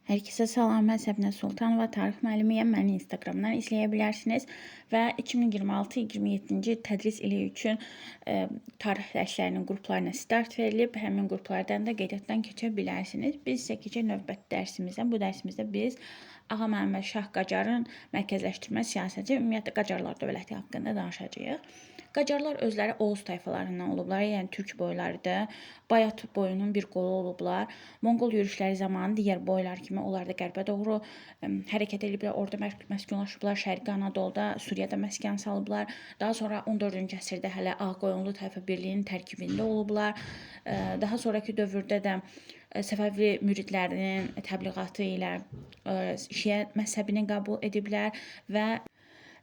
Herkese salam, mən Səbinə Sultanova, tarix müəllimiyəm. Məni Instagramdan izləyə bilərsiniz və 2026-27-ci tədris ili üçün tarix dərslərinin qruplarına start verilib. Həmin qruplardan da qeydiyyatdan keçə bilərsiniz. Biz isə keçək növbəti dərsimizə. Bu dərsimizdə biz Ağa Məhəmməd Şah Qacarın mərkəzləşdirmə siyasəti, ümumiyyətlə Qacarlar dövləti haqqında danışacağıq. Qacarlar özləri Oğuz tayfalarından olublar, yəni türk boylarıdır. Bayat boyunun bir qolu olublar. Monqol yürüşləri zamanı digər boylar kimi onlar da qərbə doğru hərəkət ediblər. Orada məskunlaşıblar. Şərqi Anadoluda, Suriyada məskən salıblar. Daha sonra 14-cü əsrdə hələ Ağqoyunlu tayfa birliyinin tərkibində olublar. Daha sonraki dövrdə də Səfəvi müridlərinin təbliğatı ilə Şiə məzhəbini qəbul ediblər və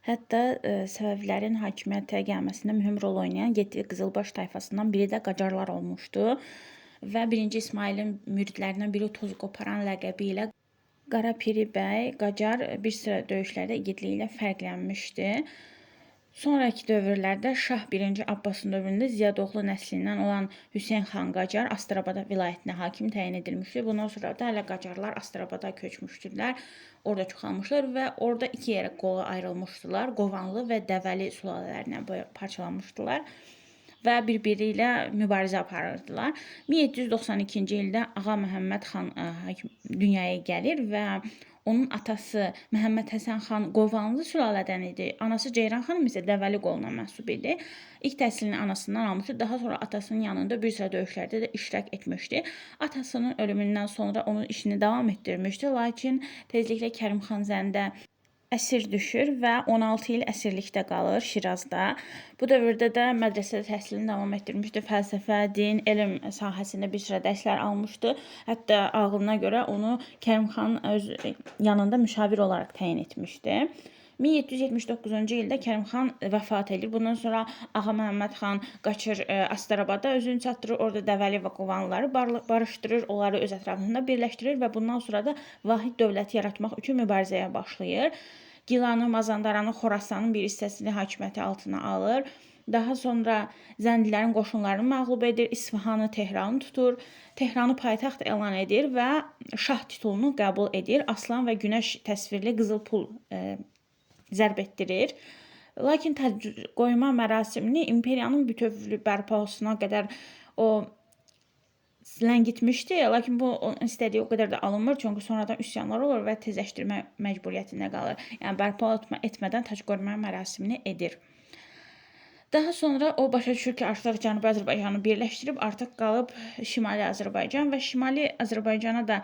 hətta Səfəvilərin hakimiyyətə gəlməsində mühüm rol oynayan 7 Qızılbaş tayfasından biri də Qacarlar olmuşdu. Və 1-ci İsmailin müridlərindən biri Toz Qoparan ləqəbi ilə Qara Piri bəy Qacar bir sıra döyüşlərdə igidliyi ilə fərqlənmişdi. Sonraki dövrlərdə Şah 1-ci Abbasın dövründə Ziyadoğlu nəslindən olan Hüseyn xan Qacar Astrabada vilayətinə hakim təyin edilmişdi. Bundan sonra da hələ Qacarlar Astrabada köçmüşdülər. Orada çoxalmışlar və orada iki yerə qola ayrılmışdılar. Qovanlı və Dəvəli sülalələrinə parçalanmışdılar və bir-biri ilə mübarizə aparırdılar. 1792-ci ildə Ağa Məhəmməd xan dünyaya gəlir və onun atası Məhəmməd Həsən xan Qovanlı sülalədən idi. Anası Ceyran xanım isə Dəvəli qoluna mənsub idi. İlk təhsilini anasından almışdı. Daha sonra atasının yanında bir sıra döyüşlərdə də iştirak etmişdi. Atasının ölümündən sonra onun işini davam etdirmişdi. Lakin tezliklə Kərimxan Zəndə əsir düşür və 16 il əsirlikdə qalır Şirazda. Bu dövrdə də mədrəsədə təhsilini davam etdirmişdi. Fəlsəfə, din, elm sahəsində bir sıra dərslər almışdı. Hətta ağlına görə onu Kərimxan öz yanında müşavir olaraq təyin etmişdi. 1779-cu ildə Kərimxan vəfat edir. Bundan sonra Ağa Məhəmməd xan qaçır Astrabada, özünü çatdırır. Orada Dəvəli və Qovanlıları barışdırır, onları öz ətrafında birləşdirir və bundan sonra da vahid dövləti yaratmaq üçün mübarizəyə başlayır. Gilanı, Mazandaranı, Xorasanın bir hissəsini hakimiyyəti altına alır. Daha sonra Zəndilərin qoşunlarını məğlub edir, İsfahanı, Tehranı tutur. Tehranı paytaxt elan edir və şah titulunu qəbul edir. Aslan və günəş təsvirli qızıl pul zərb etdirir. Lakin qoyma mərasimini imperiyanın bütövlüyü bərpa olsununa qədər o ləngitmişdi, lakin bu istədiyi o qədər də alınmır, çünki sonradan üsyanlar olur və tezləşdirmə məcburiyyətində qalır. Yəni bərpa etmədən tacqoyma mərasimini edir. Daha sonra o başa düşür ki, artıq Cənubi Azərbaycanı birləşdirib, artıq qalıb Şimali Azərbaycan və Şimali Azərbaycana da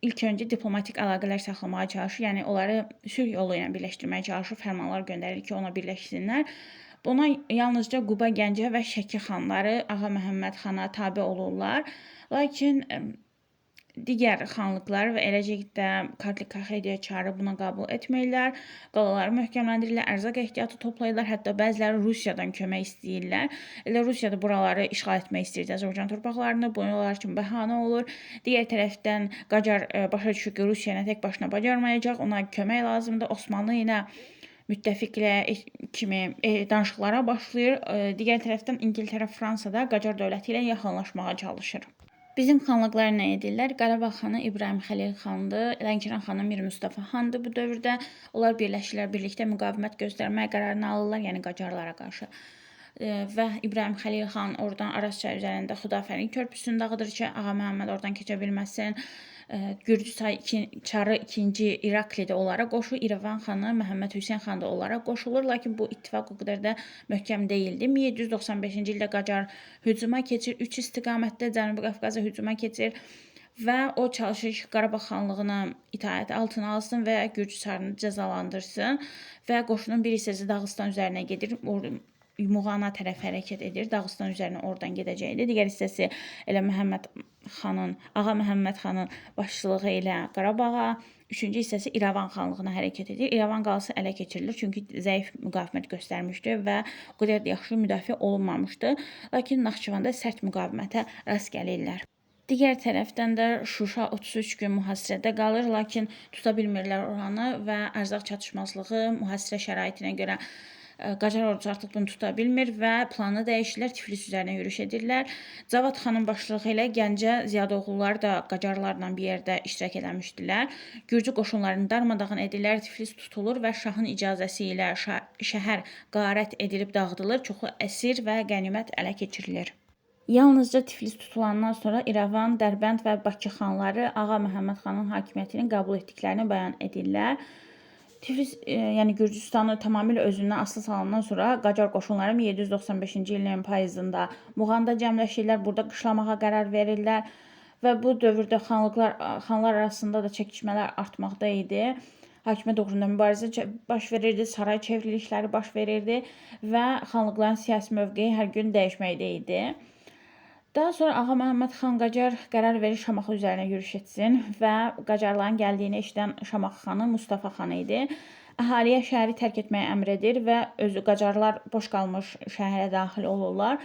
ilk öncə diplomatik əlaqələr saxlamağa çalışır. Yəni onları sülh yolu ilə birləşdirməyə çalışır, fərmanlar göndərir ki, ona birləşsinlər. Buna yalnızca Quba, Gəncə və Şəki xanları Ağa Məhəmməd xana tabe olurlar. Lakin digər xanlıqlar və eləcə də Kartli-Kaxediyə çarı buna qəbul etmirlər. Qalaları möhkəmləndirirlər, ərzaq ehtiyatı toplayırlar, hətta bəziləri Rusiyadan kömək istəyirlər. Elə Rusiyada buraları işğal etmək istəyir Azərbaycan torpaqlarını, bu onlar üçün bəhanə olur. Digər tərəfdən Qacar başa düşür ki, Rusiya ilə tək başına bacarmayacaq, ona kömək lazımdır. Osmanlı ilə müttəfiqlə kimi danışıqlara başlayır. Digər tərəfdən İngiltərə, Fransada Qacar dövləti ilə yaxınlaşmağa çalışır. Bizim xanlıqlar nə edirlər? Qarabağ xanı İbrahim Xəlil xandır, Lənkəran xanı Mir Mustafa xandır bu dövrdə. Onlar birləşirlər, birlikdə müqavimət göstərməyə qərarını alırlar, yəni Qacarlara qarşı. Və İbrahim Xəlil xan oradan Araz çayı üzərində Xudafərin körpüsünü dağıdır ki, Ağa Məhəmməd oradan keçə bilməsin. Gürcü çarı 2-ci İrakli də onlara qoşulur. İrəvan xanı Məhəmməd Hüseyn xan da onlara qoşulur. Lakin bu ittifaq o qədər də möhkəm deyildi. 1795-ci ildə Qacar hücuma keçir. 3 istiqamətdə Cənubi Qafqaza hücuma keçir və o çalışır ki, Qarabağ xanlığına itaət altına alsın və Gürcü çarını cəzalandırsın və qoşunun bir hissəsi Dağıstan üzərinə gedir. Muğana tərəf hərəkət edir. Dağıstan üzərinə oradan gedəcəkdir. Digər hissəsi elə Ağa Məhəmməd xanın başçılığı ilə Qarabağa, 3-cü hissəsi İrəvan xanlığına hərəkət edir. İrəvan qalası ələ keçirilir, çünki zəif müqavimət göstərmişdi və o qədər də yaxşı müdafiə olunmamışdı. Lakin Naxçıvanda sərt müqavimətə rast gəlirlər. Digər tərəfdən də Şuşa 33 gün mühasirədə qalır, lakin tuta bilmirlər oranı və ərzaq çatışmazlığı mühasirə şəraitinə görə Qacar ordusu artıq bunu tuta bilmir və planı dəyişirlər, Tiflis üzərinə yürüş edirlər. Cavad xanın başçılığı ilə Gəncə Ziyadoğulları da Qacarlarla bir yerdə iştirak eləmişdilər. Gürcü qoşunlarını darmadağın edirlər, Tiflis tutulur və şahın icazəsi ilə şəhər qarət edilib dağıdılır, çoxlu əsir və qənimət ələ keçirilir. Yalnızca Tiflis tutulandan sonra İrəvan, Dərbənd və Bakı xanları Ağa Məhəmməd xanın hakimiyyətini qəbul etdiklərini bəyan edirlər. Tiflis, yəni Gürcüstanı tamamilə özündən asılı salandan sonra Qacar qoşunları 1795-ci ilin payızında Muğanda cəmləşirlər, burada qışlamağa qərar verirlər və bu dövrdə xanlar arasında da çəkişmələr artmaqda idi. Hakimiyyət uğrunda mübarizə baş verirdi, saray çevrilişləri baş verirdi və xanlıqların siyasi mövqeyi hər gün dəyişməkdə idi. Daha sonra Ağa Məhəmməd xan Qacar qərar verir Şamaxı üzərinə yürüş etsin və Qacarların gəldiyini eşidən Şamaxı xanı Mustafa xan idi. Əhaliyə şəhəri tərk etməyə əmr edir və özü Qacarlar boş qalmış şəhərə daxil olurlar.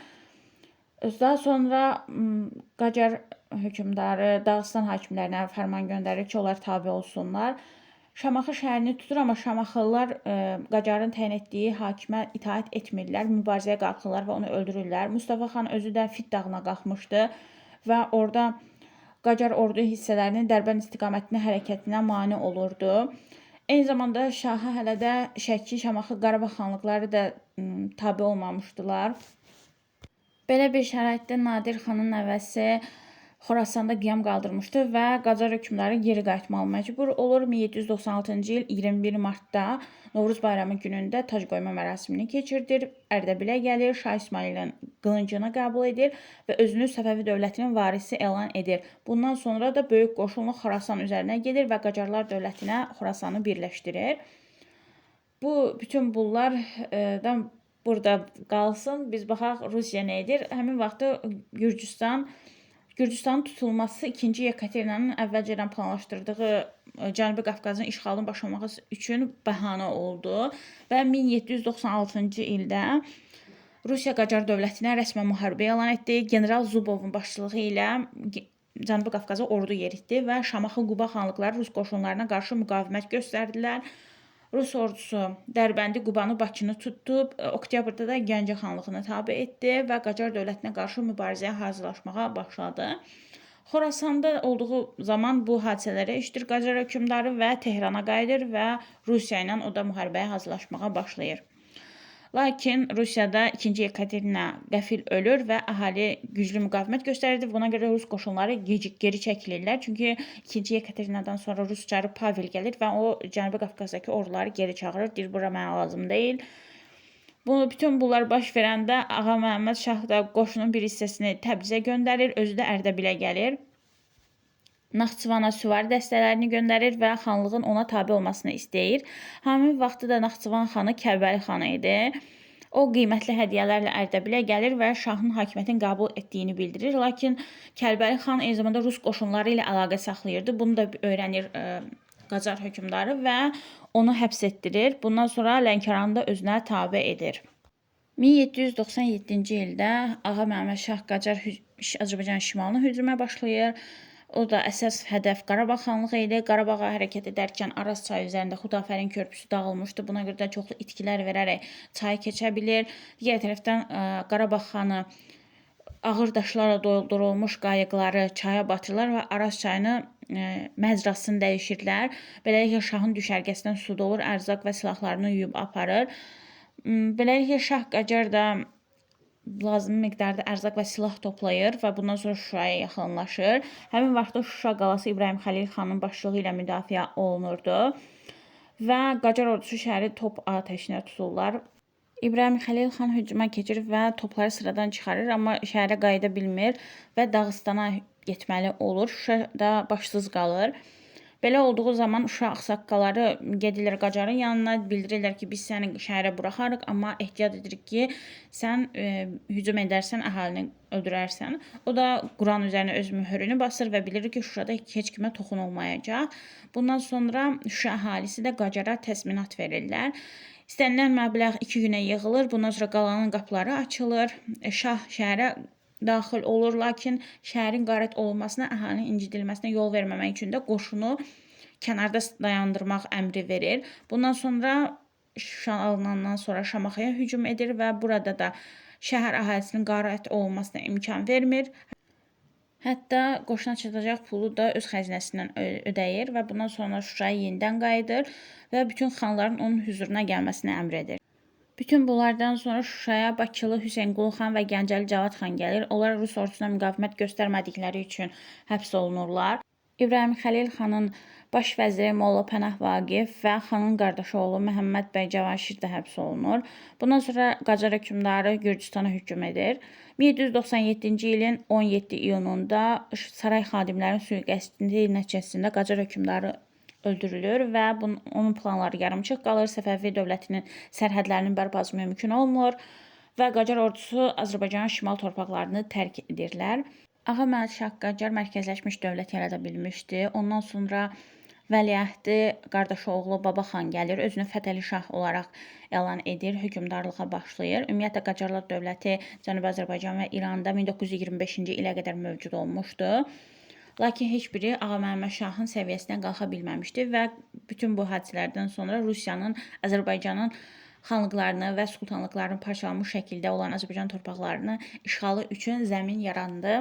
Daha sonra Qacar hökmdarı Dağıstan hakimlərinə fərman göndərir ki, onlar tabe olsunlar. Şamaxı şəhərini tutur, amma Şamaxılılar Qacarın təyin etdiyi hakimə itaət etmirlər, mübarizəyə qalxırlar və onu öldürürlər. Mustafa xan özü də Fit dağına qalxmışdı və orada Qacar ordu hissələrinin Dərbənd istiqamətində hərəkətinə mane olurdu. Eyni zamanda şaha hələ də Şəki, Şamaxı, Qarabağ xanlıqları da tabe olmamışdılar. Belə bir şəraitdə Nadir xanın nəvəsi Xorasanda qiyam qaldırmışdı və Qacar hökmdarı geri qayıtmalı məcbur olur. 1796-cı il 21 martda Novruz bayramı günündə tac qoyma mərasimini keçirdir. Ərdəbilə gəlir, Şah İsmailin qılıncını qəbul edir və özünü Səfəvi dövlətinin varisi elan edir. Bundan sonra da böyük qoşunlu Xorasan üzərinə gedir və Qacarlar dövlətinə Xorasanı birləşdirir. Bütün bunlardan burada qalsın. Biz baxaq Rusiya nə edir? Həmin vaxtda Gürcüstanın tutulması 2-ci Yekaterinanın əvvəlcədən planlaşdırdığı Cənubi Qafqazın işğalını başlamaq üçün bəhanə oldu və 1796-cı ildə Rusiya Qacar dövlətinə rəsmən müharibə elan etdi. General Zubovun başçılığı ilə Cənubi Qafqaza ordu yeritdi və Şamaxı, Quba xanlıqları Rus qoşunlarına qarşı müqavimət göstərdilər. Rus ordusu Dərbəndi, Qubanı, Bakını tutdu. Oktyabrda da Gəncə xanlığını tabe etdi və Qacar dövlətinə qarşı mübarizəyə hazırlaşmağa başladı. Xorasanda olduğu zaman bu hadisələri eşidir Qacar hökmdarı və Tehrana qayıdır və Rusiya ilə o da müharibəyə hazırlaşmağa başlayır. Lakin Rusiyada 2-ci Yekaterina qəfil ölür və əhali güclü müqavimət göstərirdi. Buna görə Rus qoşunları geri çəkilirlər. Çünki 2-ci Yekaterina'dan sonra Rus çarı Pavel gəlir və o Cənubi Qafqazdakı orduları geri çağırır. Deyir, bura mənə lazım deyil. Bütün bunlar baş verəndə Ağa Məhəmməd Şah da qoşunun bir hissəsini Təbrizə göndərir, özü də Ərdəbilə gəlir. Naxçıvana süvari dəstələrini göndərir və xanlığın ona tabe olmasını istəyir. Həmin vaxtı da Naxçıvan xanı Kəlbəli xan idi. O qiymətli hədiyyələrlə Ərdəbilə gəlir və şahın hakimiyyətini qəbul etdiyini bildirir. Lakin Kəlbəli xan eyni zamanda Rus qoşunları ilə əlaqə saxlayırdı. Bunu da öyrənir Qacar hökmdarı və onu həbs etdirir. Bundan sonra Lənkəranı da özünə tabe edir. 1797-ci ildə Ağa Məhəmməd Şah Qacar Azərbaycan şimalına hücuma başlayır. O da əsas hədəf Qarabağ xanlığı idi. Qarabağa hərəkət edərkən Araz çayı üzərində Xudafərin körpüsü dağılmışdı. Buna görə də çoxlu itkilər verərək çayı keçə bilir. Digər tərəfdən Qarabağ xanı ağır daşlarla doldurulmuş qayıqları çaya batırırlar və Araz çayını məcrasını dəyişirlər. Beləliklə şahın düşərgəsindən su dolur, ərzaq və silahlarını yuyub aparır. Beləliklə Şah Qacar da lazım miqdarda ərzaq və silah toplayır və bundan sonra Şuşaya yaxınlaşır. Həmin vaxtda Şuşa qalası İbrahim Xəlil xanın başçılığı ilə müdafiə olunurdu və Qacar ordusu şəhəri top atəşinə tuturlar. İbrahim Xəlil xan hücuma keçir və topları sıradan çıxarır, amma şəhərə qayıda bilmir və Dağıstana getməli olur. Şuşa da başsız qalır. Belə olduğu zaman Şuşa ağsaqqalları gedirlər Qacarın yanına, bildirirlər ki, biz səni şəhərə buraxarıq, amma ehtiyat edirik ki, sən hücum edərsən, əhalini öldürərsən. O da Quran üzərinə öz mühürünü basır və bilir ki, Şuşada heç kimə toxunulmayacaq. Bundan sonra Şuşa əhalisi də Qacara təsminat verirlər. İstənilən məbləğ 2 günə yığılır, bundan sonra qalanın qapıları açılır. Şah şəhərə daxil olur, lakin şəhərin qarət olunmasına, əhalinin incidilməsinə yol verməmək üçün də qoşunu kənarda dayandırmaq əmri verir. Bundan sonra Şuşa alınandan sonra Şamaxıya hücum edir və burada da şəhər əhalisinin qarət olunmasına imkan vermir. Hətta qoşuna çatacaq pulu da öz xəzinəsindən ödəyir və bundan sonra Şuşaya yenidən qayıdır və bütün xanların onun hüzuruna gəlməsinə əmr edir. Bütün bunlardan sonra Şuşaya Bakılı Hüseynqulu xan və Gəncəli Cavad xan gəlir. Onlar Rus ordusuna müqavimət göstərmədikləri üçün həbs olunurlar. İbrahim Xəlil xanın baş vəziri Molla Pənah Vaqif və xanın qardaşı oğlu Məhəmməd bəy Cavanşir də həbs olunur. Bundan sonra Qacar hökmdarı Gürcüstana hücum edir. 1797-ci ilin 17 iyununda saray xadimlərinin sui-qəsdi nəticəsində Qacar hökmdarı öldürülür və onun planları yarımçıq qalır. Səfəvi dövlətinin sərhədlərinin bərpası mümkün olmur və Qacar ordusu Azərbaycanın şimal torpaqlarını tərk edirlər. Ağa Məhəmməd Şah Qacar mərkəzləşmiş dövlət yarada bilmişdi. Ondan sonra vəliəhdi qardaşı oğlu Baba xan gəlir, özünü Fətəli Şah olaraq elan edir, hökmdarlığa başlayır. Ümumiyyətlə Qacarlar dövləti Cənubi Azərbaycan və İranda 1925-ci ilə qədər mövcud olmuşdu. Lakin heç biri Ağa Məhəmməd Şahın səviyyəsinə qalxa bilməmişdi və bütün bu hadisələrdən sonra Rusiyanın Azərbaycanın xanlıqlarını və sultanlıqlarını parçalanmış şəkildə olan Azərbaycan torpaqlarını işğalı üçün zəmin yarandı.